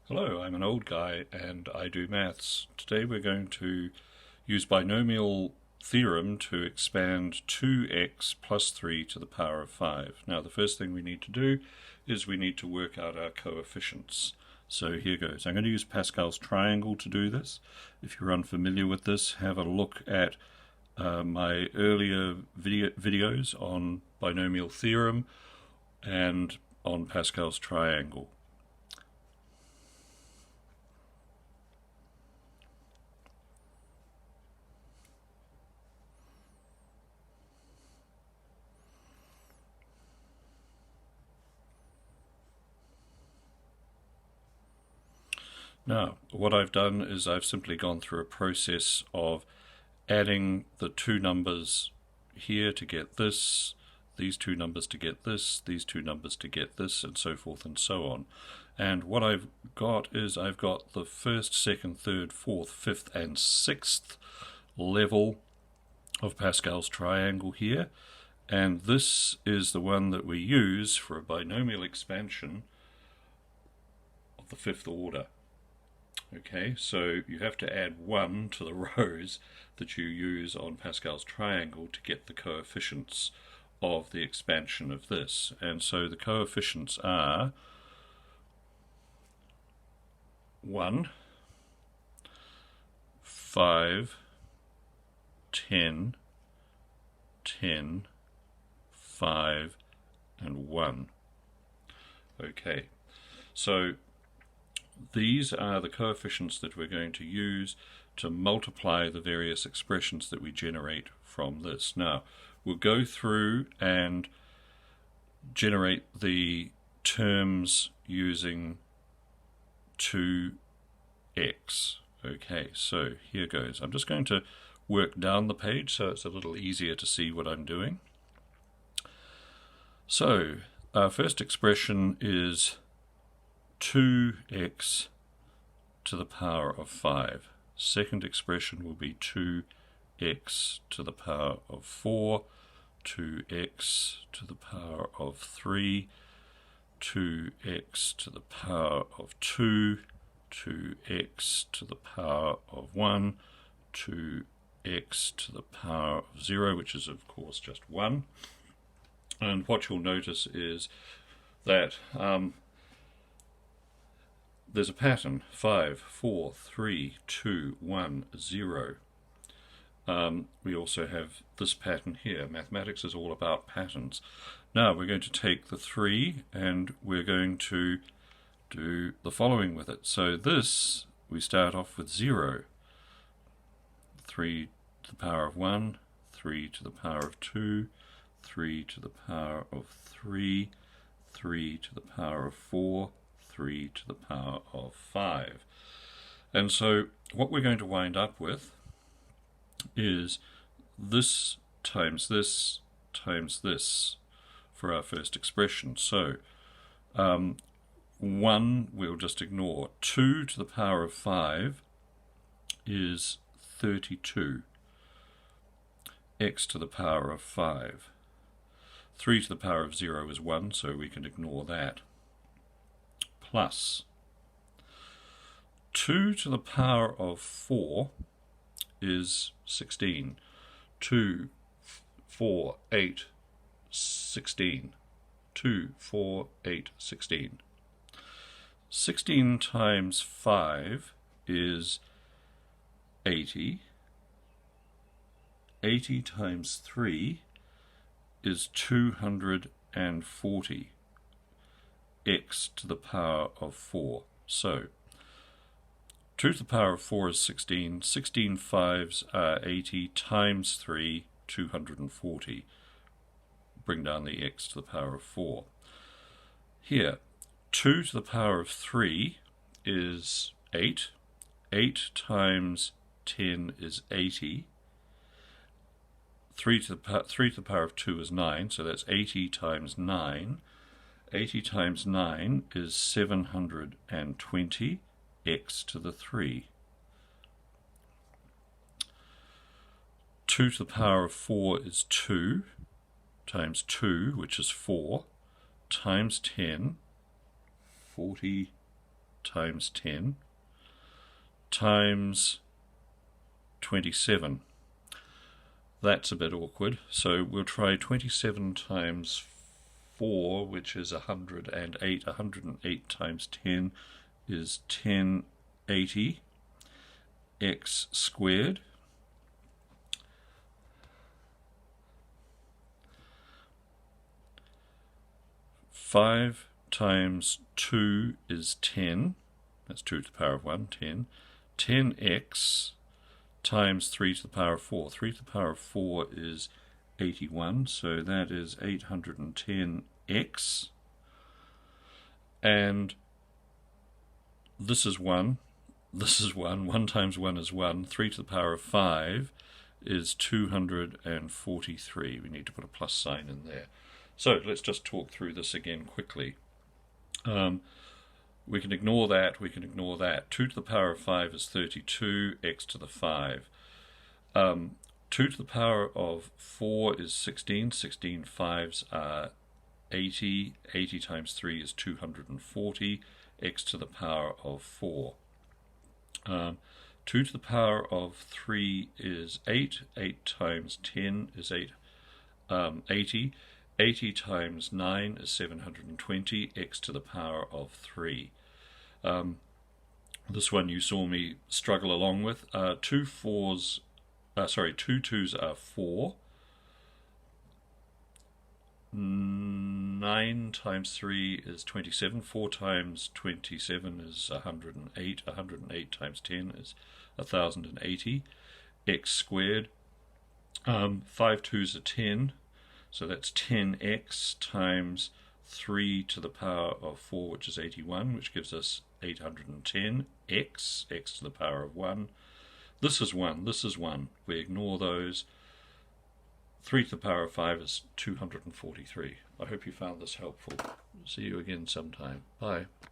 Hello, I'm an old guy and I do maths. Today we're going to use binomial theorem to expand 2x plus 3 to the power of 5. Now the first thing we need to do is we need to work out our coefficients. So here goes. I'm going to use Pascal's triangle to do this. If you're unfamiliar with this, have a look at my earlier videos on binomial theorem and on Pascal's triangle. Now, what I've done is I've simply gone through a process of adding the two numbers here to get this, these two numbers to get this, these two numbers to get this, and so forth and so on. And what I've got is I've got the first, second, third, fourth, fifth, and sixth level of Pascal's triangle here. And this is the one that we use for a binomial expansion of the fifth order. Okay, so you have to add 1 to the rows that you use on Pascal's triangle to get the coefficients of the expansion of this. And so the coefficients are 1, 5, 10, 10, 5, and 1. Okay, so these are the coefficients that we're going to use to multiply the various expressions that we generate from this. Now, we'll go through and generate the terms using 2x. Okay, so here goes. I'm just going to work down the page so it's a little easier to see what I'm doing. So, our first expression is 2x to the power of 5. Second expression will be 2x to the power of 4, 2x to the power of 3, 2x to the power of 2, 2x to the power of 1, 2x to the power of 0, which is of course just 1. And what you'll notice is that there's a pattern, 5, 4, 3, 2, 1, 0. We also have this pattern here. Mathematics is all about patterns. Now we're going to take the 3 and we're going to do the following with it. So this, we start off with 0. 3 to the power of 1, 3 to the power of 2, 3 to the power of 3, 3 to the power of 4, 3 to the power of 5. And so what we're going to wind up with is this times this times this for our first expression. So 1 we'll just ignore. 2 to the power of 5 is 32. X to the power of 5. 3 to the power of 0 is 1, so we can ignore that. Plus 2 to the power of 4 is 16. 2, 4, 8, 16. 2, 4, 8, 16. 16 times 5 is 80. 80 times 3 is 240. X to the power of 4. So 2 to the power of 4 is 16. 16 fives are 80 times 3, 240. Bring down the x to the power of 4. Here, 2 to the power of 3 is 8. 8 times 10 is 80. 3 to the power of 2 is 9, so that's 80 times 9. 80 times 9 is 720, x to the 3. 2 to the power of 4 is 2, times 2, which is 4, times 10, 40 times 10 times 27. That's a bit awkward, so we'll try 27 times 4, which is 108. 108 times 10 is 1080 x squared. Five times 2 is 10. That's 2 to the power of 1, 10. 10x times 3 to the power of 4. 3 to the power of 4 is 81, so that is 810x. And this is 1. This is 1. 1 times 1 is 1. 3 to the power of 5 is 243. We need to put a plus sign in there. So let's just talk through this again quickly. We can ignore that, we can ignore that. 2 to the power of 5 is 32, x to the 5. 2 to the power of 4 is 16, 16 fives are 80, 80 times 3 is 240, x to the power of 4. 2 to the power of 3 is 8, 8 times 10 is 80. 80 times 9 is 720, x to the power of 3. This one you saw me struggle along with. 2 twos are 4. 9 times 3 is 27. 4 times 27 is 108. 108 times 10 is 1080, x squared. 5 twos are 10. So that's 10x times 3 to the power of 4, which is 81, which gives us 810x, x to the power of 1. This is 1, this is 1. We ignore those. 3 to the power of 5 is 243. I hope you found this helpful. See you again sometime. Bye.